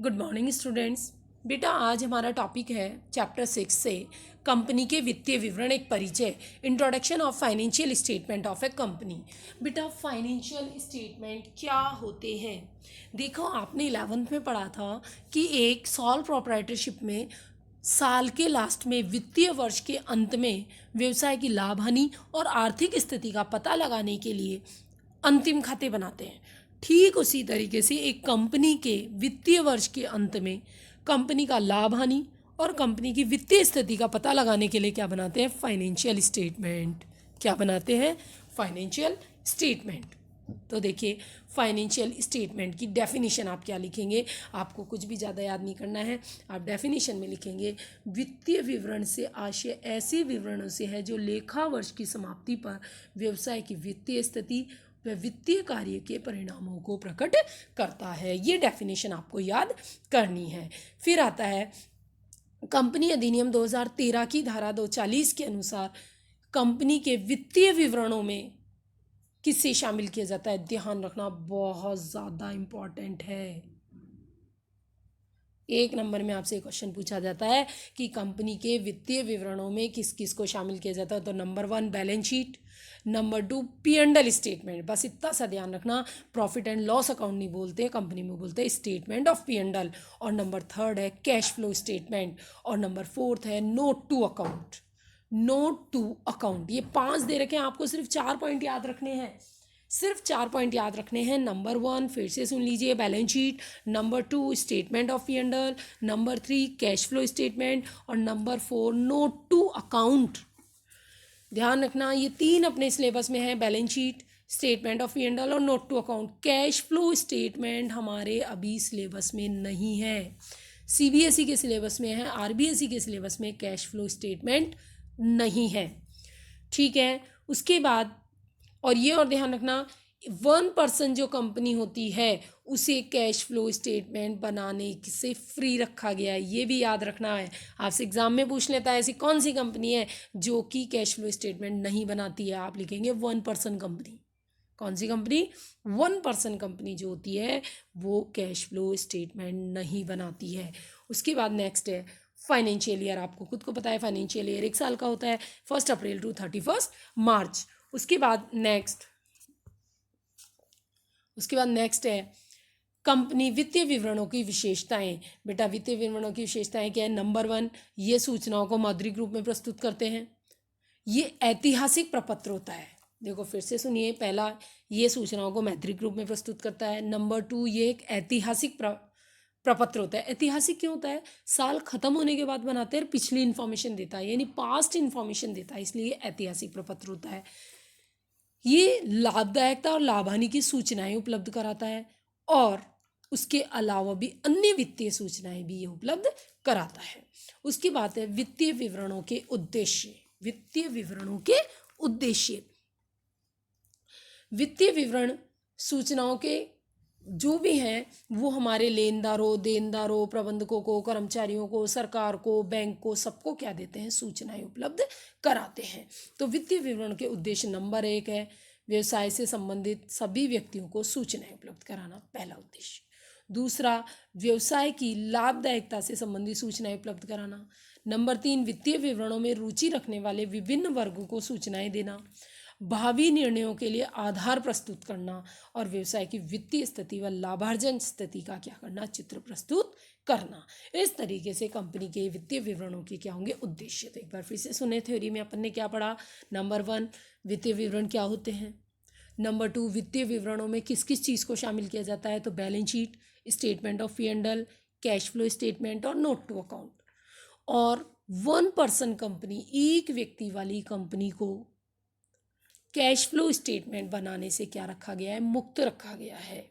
Good morning students. बेटा आज हमारा टॉपिक है चैप्टर 6 से कंपनी के वित्तीय विवरण एक परिचय, introduction of financial statement of A company. बेटा फाइनेंशियल स्टेटमेंट क्या होते हैं? देखो आपने 11th में पढ़ा था कि एक सॉल प्रोप्राइटरशिप में साल के लास्ट में वित्तीय वर्ष के अंत में व्यवसाय की लाभ हानि और आर्थिक स्थिति का पता लगाने के लिए अंतिम खाते बनाते हैं। ठीक उसी तरीके से एक कंपनी के वित्तीय वर्ष के अंत में कंपनी का लाभ हानि और कंपनी की वित्तीय स्थिति का पता लगाने के लिए क्या बनाते हैं? Financial statement. क्या बनाते हैं? Financial statement. तो देखिए फाइनेंशियल स्टेटमेंट की डेफिनेशन आप क्या लिखेंगे? आपको कुछ भी ज़्यादा याद नहीं करना है, आप डेफिनेशन में लिखेंगे वित्तीय विवरण से आशय ऐसे विवरणों से है जो लेखा वर्ष की समाप्ति पर व्यवसाय की वित्तीय स्थिति व वित्तीय कार्य के परिणामों को प्रकट करता है। ये डेफिनेशन आपको याद करनी है। फिर आता है कंपनी अधिनियम 2013 की धारा 240 के अनुसार कंपनी के वित्तीय विवरणों में किसे शामिल किया जाता है? ध्यान रखना बहुत ज़्यादा इम्पॉर्टेंट है। एक नंबर में आपसे क्वेश्चन पूछा जाता है कि कंपनी के वित्तीय विवरणों में किस किस को शामिल किया जाता है। तो number 1 balance sheet, number 2 P&L statement. बस इतना सा ध्यान रखना, प्रॉफिट एंड लॉस अकाउंट नहीं बोलते, कंपनी में बोलते हैं स्टेटमेंट ऑफ P&L। और नंबर 3 है कैश फ्लो स्टेटमेंट। और नंबर 4 है note to account. Note to account, ये 5 दे रखे हैं, आपको सिर्फ 4 पॉइंट याद रखने हैं। सिर्फ 4 पॉइंट याद रखने हैं। नंबर 1 फिर से सुन लीजिए, balance sheet. Number 2 statement of P&L। Number 3 cash flow statement. और नंबर 4 नोट टू अकाउंट। ध्यान रखना ये 3 अपने सिलेबस में है, balance sheet, statement of P&L और note to account. Cash flow statement हमारे अभी सिलेबस में नहीं है, CBSE के सिलेबस में है, RBSE के सिलेबस में कैश फ्लो स्टेटमेंट नहीं है। ठीक है, उसके बाद और ये और ध्यान रखना 1% जो कंपनी होती है उसे कैश फ्लो स्टेटमेंट बनाने से फ्री रखा गया है, ये भी याद रखना है। आपसे एग्जाम में पूछ लेता है ऐसी कौन सी कंपनी है जो कि कैश फ्लो स्टेटमेंट नहीं बनाती है? आप लिखेंगे 1% कंपनी। कौन सी कंपनी? 1% कंपनी जो होती है वो कैश फ्लो स्टेटमेंट नहीं बनाती है। उसके बाद नेक्स्ट है फाइनेंशियल ईयर। आपको खुद को पता है फाइनेंशियल ईयर 1 साल का होता है, 1 अप्रैल टू 31 मार्च। उसके बाद नेक्स्ट है कंपनी वित्तीय विवरणों की विशेषताएं। बेटा वित्तीय विवरणों की विशेषताएं क्या है? नंबर 1 ये सूचनाओं को मौद्रिक रूप में प्रस्तुत करते हैं। ये ऐतिहासिक प्रपत्र होता है। देखो फिर से सुनिए, पहला ये सूचनाओं को मौद्रिक रूप में प्रस्तुत करता है। नंबर 2 ये एक ऐतिहासिक प्रपत्र होता है। ऐतिहासिक क्यों होता है? साल खत्म होने के बाद बनाते हैं और पिछली इन्फॉर्मेशन देता है, यानी पास्ट इन्फॉर्मेशन देता है, इसलिए ऐतिहासिक प्रपत्र होता है। ये लाभदायकता और लाभ हानि की सूचनाएं उपलब्ध कराता है और उसके अलावा भी अन्य वित्तीय सूचनाएं भी ये उपलब्ध कराता है। उसकी बात है वित्तीय विवरणों के उद्देश्य। वित्तीय विवरणों के उद्देश्य, वित्तीय विवरण सूचनाओं के जो भी हैं वो हमारे लेनदारों, देनदारों, प्रबंधकों को, कर्मचारियों को, सरकार को, बैंक को, सबको क्या देते हैं? सूचनाएं उपलब्ध कराते हैं। तो वित्तीय विवरण के उद्देश्य नंबर 1 है व्यवसाय से संबंधित सभी व्यक्तियों को सूचनाएं उपलब्ध कराना, पहला उद्देश्य। दूसरा व्यवसाय की लाभदायकता से संबंधित सूचनाएं उपलब्ध कराना। नंबर 3 वित्तीय विवरणों में रुचि रखने वाले विभिन्न वर्गों को सूचनाएं देना। भावी निर्णयों के लिए आधार प्रस्तुत करना और व्यवसाय की वित्तीय स्थिति व लाभार्जन स्थिति का क्या करना? चित्र प्रस्तुत करना। इस तरीके से कंपनी के वित्तीय विवरणों के क्या होंगे? उद्देश्य। तो एक बार फिर से सुने, थ्योरी में अपन ने क्या पढ़ा? नंबर 1 वित्तीय विवरण क्या होते हैं। नंबर 2 वित्तीय विवरणों में किस किस चीज़ को शामिल किया जाता है? तो balance sheet, statement of P&L, cash flow statement और नोट टू अकाउंट। और 1% कंपनी, एक व्यक्ति वाली कंपनी को कैश फ्लो स्टेटमेंट बनाने से क्या रखा गया है? मुक्त रखा गया है।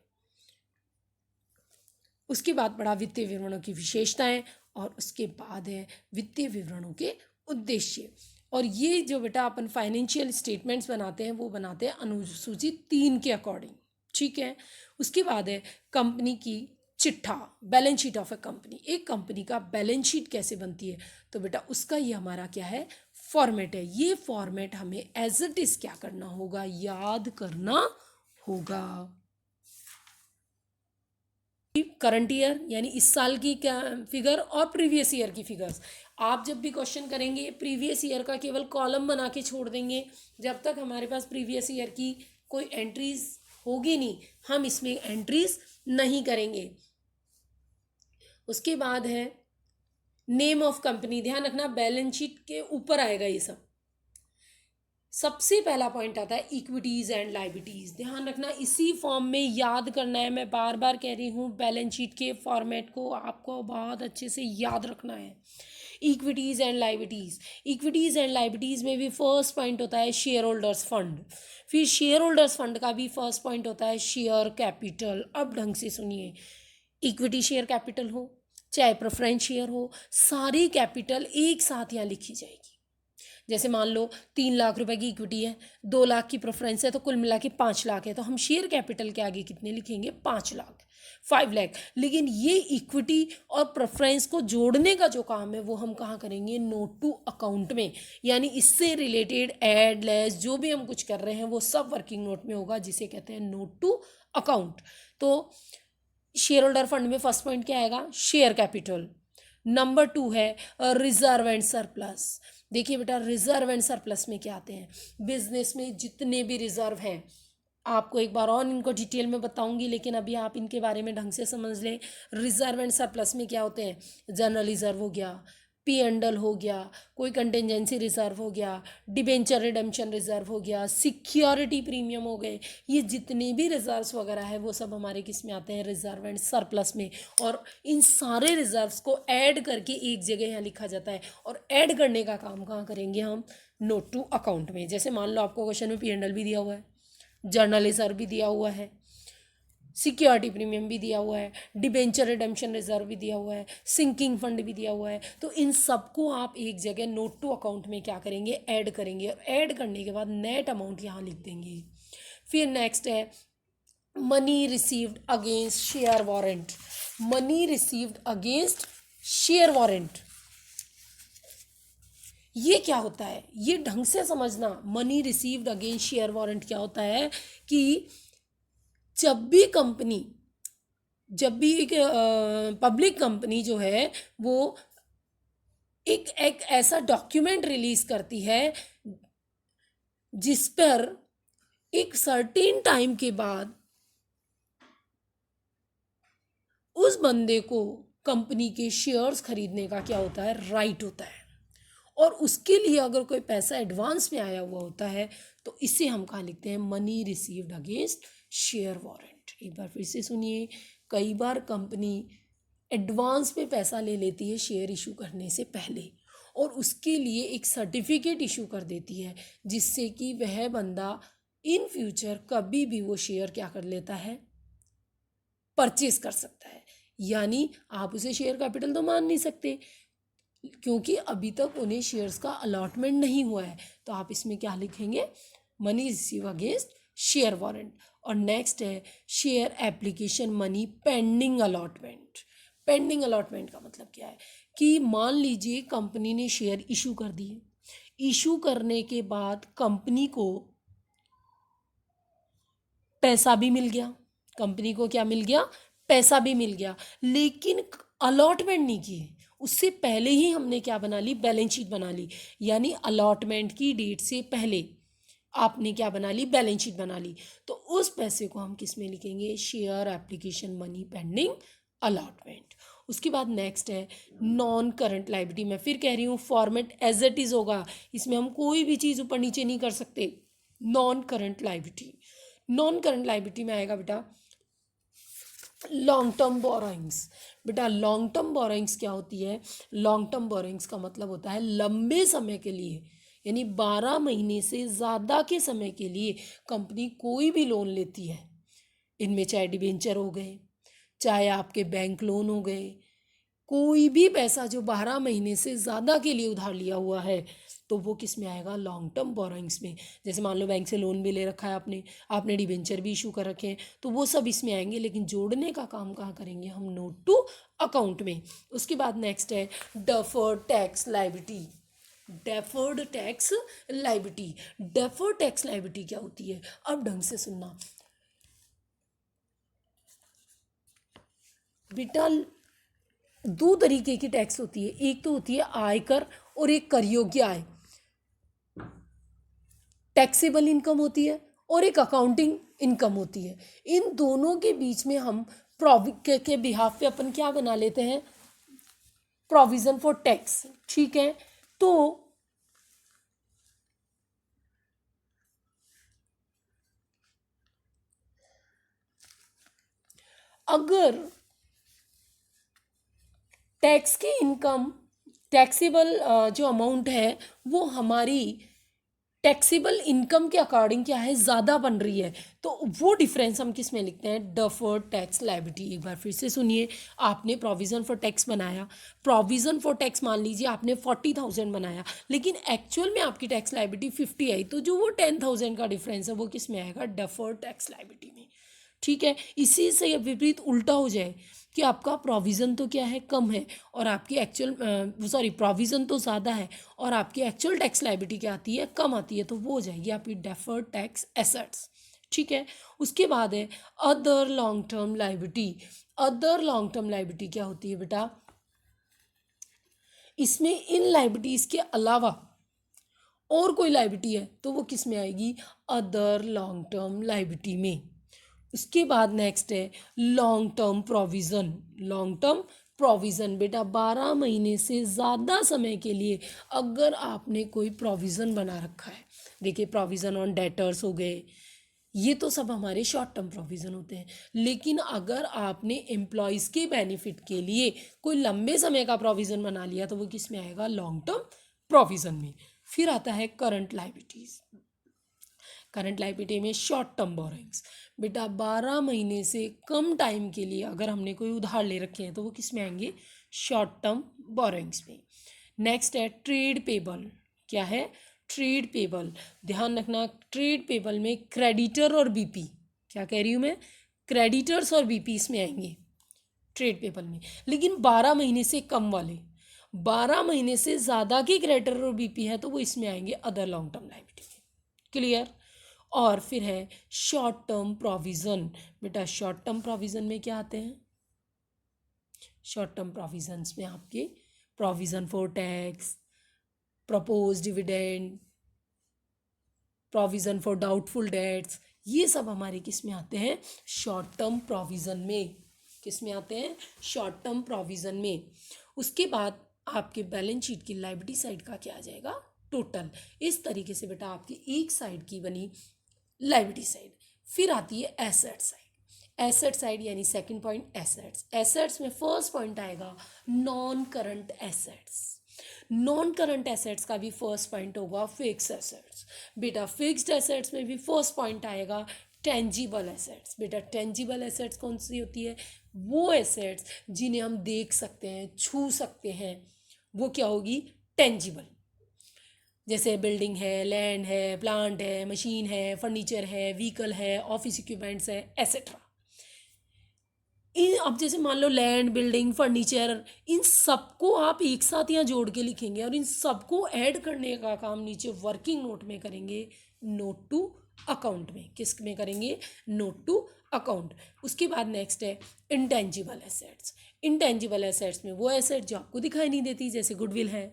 उसके बाद पढ़ा वित्तीय विवरणों की विशेषताएं और उसके बाद है वित्तीय विवरणों के उद्देश्य। और ये जो बेटा अपन फाइनेंशियल स्टेटमेंट्स बनाते हैं वो बनाते हैं अनुसूची 3 के अकॉर्डिंग। ठीक है, उसके बाद है कंपनी की चिट्ठा, balance sheet of A company. एक कंपनी का बैलेंस शीट कैसे बनती है? तो बेटा उसका ये हमारा क्या है? फॉर्मेट है। ये फॉर्मेट हमें एज इट इज क्या करना होगा? याद करना होगा। करंट ईयर यानी इस साल की फिगर और प्रीवियस ईयर की फिगर्स। आप जब भी क्वेश्चन करेंगे प्रीवियस ईयर का केवल कॉलम बना के छोड़ देंगे, जब तक हमारे पास प्रीवियस ईयर की कोई एंट्रीज होगी नहीं हम इसमें एंट्रीज नहीं करेंगे। उसके बाद है नेम ऑफ कंपनी, ध्यान रखना बैलेंस शीट के ऊपर आएगा ये सब। सबसे पहला पॉइंट आता है इक्विटीज एंड लायबिलिटीज, ध्यान रखना इसी फॉर्म में याद करना है। मैं बार बार कह रही हूँ बैलेंस शीट के फॉर्मेट को आपको बहुत अच्छे से याद रखना है। Equities and liabilities, equities and liabilities में भी फर्स्ट पॉइंट होता है शेयर होल्डर्स फंड, फिर शेयर होल्डर्स फंड का भी फर्स्ट पॉइंट होता है शेयर कैपिटल। अब ढंग से सुनिए, इक्विटी शेयर कैपिटल हो चाहे प्रेफरेंस शेयर हो, सारी कैपिटल एक साथ यहाँ लिखी जाएगी। जैसे मान लो 3 लाख रुपए की इक्विटी है, 2 लाख की प्रेफरेंस है, तो कुल मिला के 5 लाख है, तो हम शेयर कैपिटल के आगे कितने लिखेंगे 5 लाख, 5 लाख। लेकिन ये इक्विटी और प्रेफरेंस को जोड़ने का जो काम है वो हम कहाँ करेंगे, नोट टू अकाउंट में। यानी इससे रिलेटेड एड लेस जो भी हम कुछ कर रहे हैं वो सब वर्किंग नोट में होगा, जिसे कहते हैं नोट टू अकाउंट। तो शेयर होल्डर फंड में फर्स्ट पॉइंट क्या आएगा, शेयर कैपिटल। नंबर 2 है रिजर्व एंड सरप्लस। देखिए बेटा रिजर्व एंड सरप्लस में क्या आते हैं, बिजनेस में जितने भी रिजर्व हैं, आपको एक बार और इनको डिटेल में बताऊंगी, लेकिन अभी आप इनके बारे में ढंग से समझ लें। रिजर्व एंड सरप्लस में क्या होते हैं, जनरल रिजर्व हो गया, पी एंडल हो गया, कोई कंटेंजेंसी रिजर्व हो गया, डिबेंचर रिडेम्पशन रिजर्व हो गया, सिक्योरिटी प्रीमियम हो गए, ये जितने भी रिजर्व्स वगैरह है वो सब हमारे किस में आते हैं, रिजर्व एंड सरप्लस में। और इन सारे रिजर्व्स को ऐड करके एक जगह यहाँ लिखा जाता है, और ऐड करने का काम कहाँ करेंगे हम, नोट टू अकाउंट में। जैसे मान लो आपको क्वेश्चन में पी एंडल भी दिया हुआ है, जर्नल रिजर्व भी दिया हुआ है, सिक्योरिटी प्रीमियम भी दिया हुआ है, डिबेंचर रिडेम्पशन रिजर्व भी दिया हुआ है, सिंकिंग फंड भी दिया हुआ है। तो इन सबको आप एक जगह नोट टू अकाउंट में क्या करेंगे, ऐड करेंगे, और ऐड करने के बाद नेट अमाउंट यहाँ लिख देंगे। फिर नेक्स्ट है money received against share warrant, money received against share warrant ये क्या होता है, ये ढंग से समझना। Money received against share warrant क्या होता है कि जब भी एक पब्लिक कंपनी जो है वो एक ऐसा डॉक्यूमेंट रिलीज करती है जिस पर एक सर्टेन टाइम के बाद उस बंदे को कंपनी के शेयर्स खरीदने का क्या होता है, राइट होता है, और उसके लिए अगर कोई पैसा एडवांस में आया हुआ होता है तो इसे हम कहाँ लिखते हैं, money received against share warrant. एक बार फिर से सुनिए, कई बार कंपनी एडवांस में पैसा ले लेती है शेयर इशू करने से पहले, और उसके लिए एक सर्टिफिकेट इशू कर देती है जिससे कि वह बंदा इन फ्यूचर कभी भी वो शेयर क्या कर लेता है, परचेज कर सकता है। यानी आप उसे शेयर कैपिटल तो मान नहीं सकते क्योंकि अभी तक उन्हें शेयर्स का अलॉटमेंट नहीं हुआ है, तो आप इसमें क्या लिखेंगे, money receive against share warrant. और नेक्स्ट है share application money pending allotment. Pending allotment का मतलब क्या है कि मान लीजिए कंपनी ने शेयर इशू कर दिए, इशू करने के बाद कंपनी को पैसा भी मिल गया, कंपनी को क्या मिल गया, पैसा भी मिल गया, लेकिन अलॉटमेंट नहीं किए। उससे पहले ही हमने क्या बना ली, बैलेंस शीट बना ली। यानी अलॉटमेंट की डेट से पहले आपने क्या बना ली, बैलेंस शीट बना ली। तो उस पैसे को हम किस में लिखेंगे, share application money pending allotment. उसके बाद नेक्स्ट है नॉन करंट लायबिलिटी। मैं फिर कह रही हूँ फॉर्मेट एज इट इज होगा, इसमें हम कोई भी चीज़ ऊपर नीचे नहीं कर सकते। Non current liability, non current liability में आएगा बेटा लॉन्ग टर्म बोरोइंग्स। बेटा लॉन्ग टर्म बोरोइंग्स क्या होती है, लॉन्ग टर्म बोरोइंग्स का मतलब होता है लंबे समय के लिए, यानी 12 महीने से ज़्यादा के समय के लिए कंपनी कोई भी लोन लेती है। इनमें चाहे डिबेंचर हो गए, चाहे आपके बैंक लोन हो गए, कोई भी पैसा जो 12 महीने से ज़्यादा के लिए उधार लिया हुआ है तो वो किस में आएगा, लॉन्ग टर्म बोरोइंग्स में। जैसे मान लो बैंक से लोन भी ले रखा है आपने, आपने डिबेंचर भी इशू कर रखे हैं, तो वो सब इसमें आएंगे, लेकिन जोड़ने का काम कहाँ करेंगे हम, नोट टू अकाउंट में। उसके बाद नेक्स्ट है deferred tax liability. Deferred tax liability, deferred tax liability क्या होती है, अब ढंग से सुनना। बेटा दो तरीके की टैक्स होती है, एक तो होती है आयकर और एक कर योग्य आय, टैक्सेबल इनकम होती है, और एक अकाउंटिंग इनकम होती है। इन दोनों के बीच में हम के बिहाफ पे अपन क्या बना लेते हैं, प्रोविजन फॉर टैक्स। ठीक है, तो अगर टैक्स की इनकम टैक्सेबल जो अमाउंट है वो हमारी टैक्सेबल इनकम के अकॉर्डिंग क्या है, ज़्यादा बन रही है, तो वो डिफरेंस हम किस में लिखते हैं, डफर्ड टैक्स लायबिलिटी। एक बार फिर से सुनिए, आपने प्रोविज़न फॉर टैक्स बनाया, प्रोविज़न फॉर टैक्स मान लीजिए आपने 40,000 बनाया, लेकिन एक्चुअल में आपकी टैक्स लायबिलिटी 50 आई, तो जो वो 10,000 का डिफरेंस है वो किस में आएगा, डफर्ड टैक्स लायबिलिटी में। ठीक है, इसी से विपरीत उल्टा हो जाए कि आपका प्रोविज़न तो क्या है, कम है, और आपकी एक्चुअल प्रोविज़न तो ज़्यादा है और आपकी एक्चुअल टैक्स लायबिलिटी क्या आती है, कम आती है, तो वो हो जाएगी आपकी डेफर्ड टैक्स एसेट्स। ठीक है, उसके बाद है other long term liability. Other long term liability क्या होती है बेटा, इसमें इन लायबिलिटीज़ के अलावा और कोई लायबिलिटी है तो वो किस में आएगी, अदर लॉन्ग टर्म लायबिलिटी में। उसके बाद नेक्स्ट है long term provision. Long term provision बेटा 12 महीने से ज़्यादा समय के लिए अगर आपने कोई प्रोविज़न बना रखा है, देखिए प्रोविज़न ऑन डेटर्स हो गए, ये तो सब हमारे शॉर्ट टर्म प्रोविज़न होते हैं, लेकिन अगर आपने एम्प्लॉयज़ के बेनिफिट के लिए कोई लंबे समय का प्रोविज़न बना लिया तो वो किस में आएगा, लॉन्ग टर्म प्रोविज़न में। फिर आता है करंट लायबिलिटीज़। करंट लायबिलिटी में शॉर्ट टर्म बोरोइंग्स, बेटा 12 महीने से कम टाइम के लिए अगर हमने कोई उधार ले रखे हैं तो वो किस में आएंगे, शॉर्ट टर्म बोरोइंग्स में। नेक्स्ट है ट्रेड पेबल। क्या है, ट्रेड पेबल। ध्यान रखना, ट्रेड पेबल में क्रेडिटर और बीपी, क्या कह रही हूँ मैं, क्रेडिटर्स और बीपी इसमें आएंगे ट्रेड पेबल में, लेकिन 12 महीने से कम वाले। 12 महीने से ज़्यादा के क्रेडिटर और बीपी है तो वो इसमें आएंगे अदर लॉन्ग टर्म लायबिलिटी में। क्लियर। और फिर है शॉर्ट टर्म प्रोविज़न। बेटा शॉर्ट टर्म प्रोविज़न में क्या आते हैं, शॉर्ट टर्म प्रोविजंस में आपके provision for tax, propose dividend, provision for doubtful debts, ये सब हमारे किस में आते हैं, शॉर्ट टर्म प्रोविज़न में। किस में आते हैं, शॉर्ट टर्म प्रोविज़न में। उसके बाद आपके बैलेंस शीट की लायबिलिटी साइड का क्या आ जाएगा, टोटल। इस तरीके से बेटा आपकी एक साइड की बनी लायबिलिटी साइड। फिर आती है एसेट साइड। एसेट साइड यानी सेकंड पॉइंट एसेट्स। एसेट्स में फर्स्ट पॉइंट आएगा non current assets. Non current assets का भी फर्स्ट पॉइंट होगा फिक्स एसेट्स। बेटा फिक्स्ड एसेट्स में भी फर्स्ट पॉइंट आएगा टेंजिबल एसेट्स। बेटा टेंजिबल एसेट्स कौन सी होती है, वो एसेट्स जिन्हें हम देख सकते हैं, छू सकते हैं, वो क्या होगी, टेंजिबल। जैसे बिल्डिंग है, लैंड है, प्लांट है, मशीन है, फर्नीचर है, व्हीकल है, ऑफिस इक्विपमेंट्स है, एसेट्रा। इन अब जैसे मान लो लैंड, बिल्डिंग, फर्नीचर, इन सबको आप एक साथ यहाँ जोड़ के लिखेंगे और इन सबको ऐड करने का काम नीचे वर्किंग नोट में करेंगे, नोट टू अकाउंट में। किस में करेंगे, नोट टू अकाउंट। उसके बाद नेक्स्ट है इंटेंजिबल एसेट्स। इंटेंजिबल एसेट्स में वो एसेट जो आपको दिखाई नहीं देती, जैसे गुडविल है,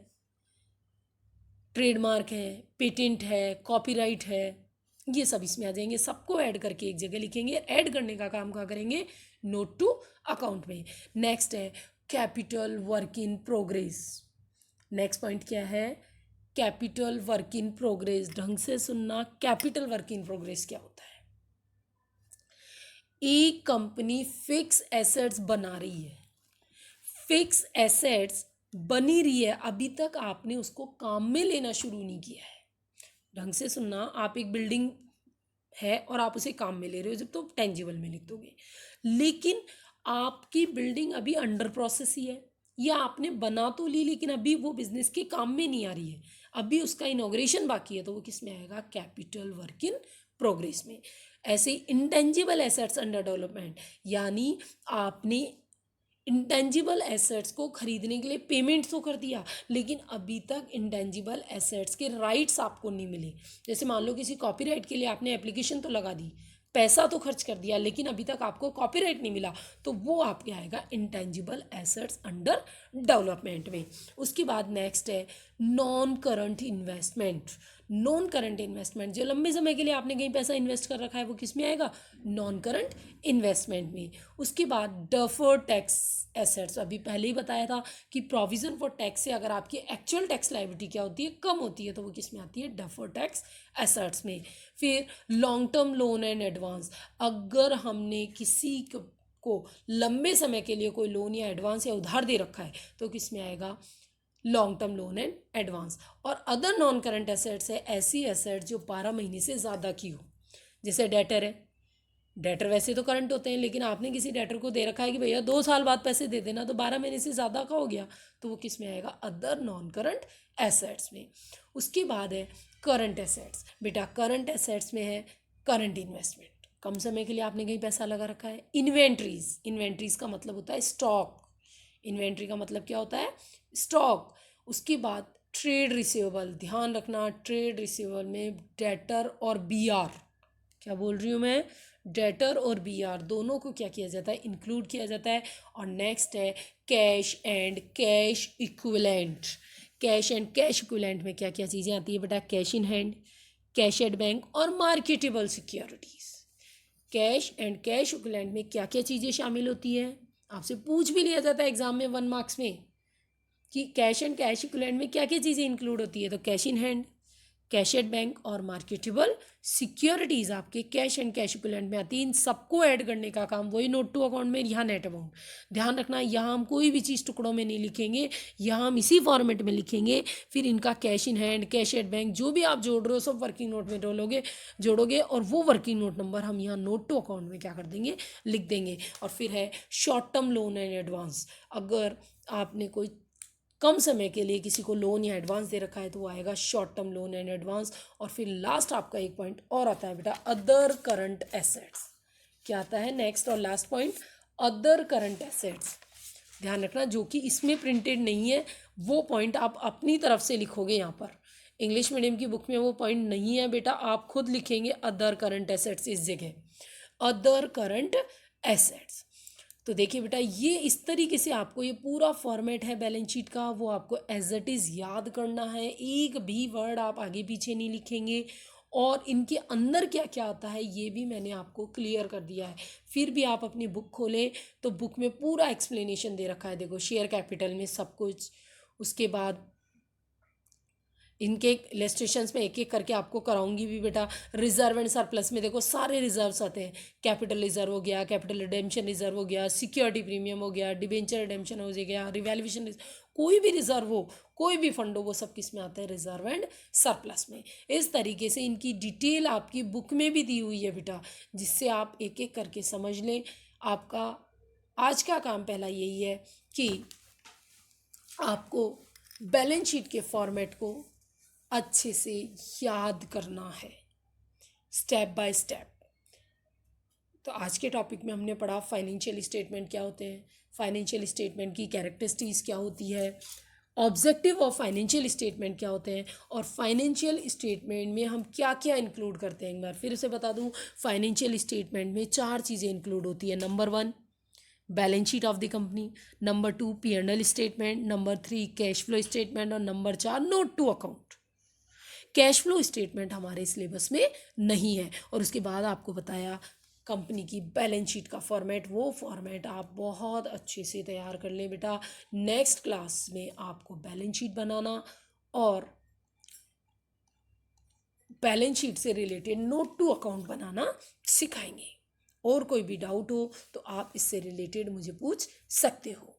ट्रेडमार्क है, पेटेंट है, कॉपीराइट है, ये सब इसमें आ जाएंगे। सबको ऐड करके एक जगह लिखेंगे। ऐड करने का काम क्या करेंगे, नोट टू अकाउंट में। नेक्स्ट है capital work in progress. Next point क्या है, कैपिटल वर्क इन प्रोग्रेस। ढंग से सुनना, कैपिटल वर्क इन प्रोग्रेस क्या होता है, एक कंपनी फिक्स एसेट्स बना रही है, फिक्स एसेट्स बनी रही है, अभी तक आपने उसको काम में लेना शुरू नहीं किया है। ढंग से सुनना, आप एक बिल्डिंग है और आप उसे काम में ले रहे हो, जब तो टेंजिबल में लिख दोगे, लेकिन आपकी बिल्डिंग अभी अंडर प्रोसेस ही है, या आपने बना तो ली लेकिन अभी वो बिजनेस के काम में नहीं आ रही है, अभी उसका इनॉग्रेशन बाकी है, तो वो किस में आएगा, कैपिटल वर्क इन प्रोग्रेस में। ऐसे इंटेंजिबल एसेट्स अंडर डेवलपमेंट, यानी आपने इंटेंजिबल एसेट्स को खरीदने के लिए पेमेंट तो कर दिया, लेकिन अभी तक इंटेंजिबल एसेट्स के राइट्स आपको नहीं मिले। जैसे मान लो किसी कॉपीराइट के लिए आपने एप्लीकेशन तो लगा दी, पैसा तो खर्च कर दिया लेकिन अभी तक आपको कॉपीराइट नहीं मिला, तो वो आपके आएगा इंटेंजिबल एसेट्स अंडर डेवलपमेंट में। उसके बाद नेक्स्ट है non current investment. Non current investment, जो लंबे समय के लिए आपने कहीं पैसा इन्वेस्ट कर रखा है, वो किस में आएगा? नॉन करंट इन्वेस्टमेंट में। उसके बाद डफर्ड टैक्स एसेट्स, अभी पहले ही बताया था कि प्रोविजन फॉर टैक्स से अगर आपकी एक्चुअल टैक्स लायबिलिटी क्या होती है? कम होती है, तो वो किस में आती है? डफर्ड टैक्स एसेट्स में। फिर long term loan and advance, अगर हमने किसी को लंबे समय के लिए कोई लोन या एडवांस या उधार दे रखा है, तो किस में आएगा? Long term loan and advance. और अदर नॉन करंट एसेट्स है ऐसी एसेट जो 12 महीने से ज़्यादा की हो, जैसे डेटर है। डेटर वैसे तो करंट होते हैं, लेकिन आपने किसी डेटर को दे रखा है कि भैया 2 साल बाद पैसे दे देना, तो 12 महीने से ज़्यादा का हो गया, तो वो किस में आएगा? अदर नॉन करंट एसेट्स में। उसके बाद है करंट एसेट्स। बेटा करंट एसेट्स में है करंट इन्वेस्टमेंट, कम समय के लिए आपने कहीं पैसा लगा रखा है। इन्वेंट्रीज, इन्वेंट्रीज का मतलब होता है स्टॉक। इन्वेंट्री का मतलब क्या होता है? स्टॉक। उसके बाद ट्रेड रिसीवेबल, ध्यान रखना ट्रेड रिसीवेबल में डेटर और बीआर, क्या बोल रही हूँ मैं? डेटर और बीआर दोनों को क्या किया जाता है? इंक्लूड किया जाता है। और नेक्स्ट है cash and cash equivalent. Cash and cash equivalent में क्या क्या चीज़ें आती है बेटा? Cash in hand, cash at bank और marketable securities. Cash and cash equivalent में क्या क्या चीज़ें शामिल होती है? आपसे पूछ भी लिया जाता है एग्जाम में 1 मार्क्स में कि कैश एंड कैश इक्विवेलेंट में क्या क्या चीज़ें इंक्लूड होती है, तो cash in hand, cash at bank और मार्केटेबल सिक्योरिटीज़ आपके कैश एंड कैश इक्विवेलेंट में आती है। इन सबको ऐड करने का काम वही नोट टू अकाउंट में, यहाँ नेट अमाउंट। ध्यान रखना यहाँ हम कोई भी चीज़ टुकड़ों में नहीं लिखेंगे, यहाँ हम इसी फॉर्मेट में लिखेंगे। फिर इनका cash in hand, cash at bank जो भी आप जोड़ रहे हो सब वर्किंग नोट में जोड़ोगे और वो वर्किंग नोट नंबर हम यहाँ नोट टू अकाउंट में क्या कर देंगे? लिख देंगे। और फिर है short term loan and advance. अगर आपने कोई कम समय के लिए किसी को लोन या एडवांस दे रखा है, तो वो आएगा short term loan and advance. और फिर लास्ट आपका एक पॉइंट और आता है बेटा, अदर करंट एसेट्स। क्या आता है नेक्स्ट और last point? Other current assets. ध्यान रखना जो कि इसमें प्रिंटेड नहीं है वो पॉइंट आप अपनी तरफ से लिखोगे। यहाँ पर इंग्लिश मीडियम की बुक में वो पॉइंट नहीं है बेटा, आप खुद लिखेंगे अदर करंट एसेट्स इस जगह, अदर करंट एसेट्स। तो देखिए बेटा ये इस तरीके से आपको ये पूरा फॉर्मेट है बैलेंस शीट का, वो आपको एज इट इज़ याद करना है। एक भी वर्ड आप आगे पीछे नहीं लिखेंगे। और इनके अंदर क्या क्या आता है ये भी मैंने आपको क्लियर कर दिया है। फिर भी आप अपनी बुक खोलें तो बुक में पूरा एक्सप्लेनेशन दे रखा है। देखो शेयर कैपिटल में सब कुछ, उसके बाद इनके इलस्ट्रेशंस में एक एक करके आपको कराऊंगी भी बेटा। रिजर्व एंड सरप्लस में देखो सारे रिजर्व्स आते हैं। कैपिटल रिजर्व हो गया, कैपिटल रिडेम्पशन रिजर्व हो गया, सिक्योरिटी प्रीमियम हो गया, डिबेंचर रिडेम्पशन हो गया, रिवैल्यूएशन, कोई भी रिजर्व हो, कोई भी फंड हो, वो सब किस में आता है? रिजर्व एंड सरप्लस में। इस तरीके से इनकी डिटेल आपकी बुक में भी दी हुई है बेटा, जिससे आप एक एक करके समझ लें। आपका आज का काम पहला यही है कि आपको बैलेंस शीट के फॉर्मेट को अच्छे से याद करना है स्टेप बाय स्टेप। तो आज के टॉपिक में हमने पढ़ा फाइनेंशियल स्टेटमेंट क्या होते हैं, फाइनेंशियल स्टेटमेंट की कैरेक्टरिस्टिक्स क्या होती है, ऑब्जेक्टिव ऑफ फाइनेंशियल स्टेटमेंट क्या होते हैं, और फाइनेंशियल स्टेटमेंट में हम क्या क्या इंक्लूड करते हैं। एक बार फिर से बता दूं, फाइनेंशियल स्टेटमेंट में 4 चीज़ें इंक्लूड होती है। Number 1 balance sheet of the company, number 2 P&L statement, number 3 cash flow statement और number 4 note to account. Cash flow statement हमारे सिलेबस में नहीं है। और उसके बाद आपको बताया कंपनी की बैलेंस शीट का फॉर्मेट, वो फॉर्मेट आप बहुत अच्छे से तैयार कर लें बेटा। नेक्स्ट क्लास में आपको बैलेंस शीट बनाना और बैलेंस शीट से रिलेटेड नोट टू अकाउंट बनाना सिखाएंगे। और कोई भी डाउट हो तो आप इससे रिलेटेड मुझे पूछ सकते हो।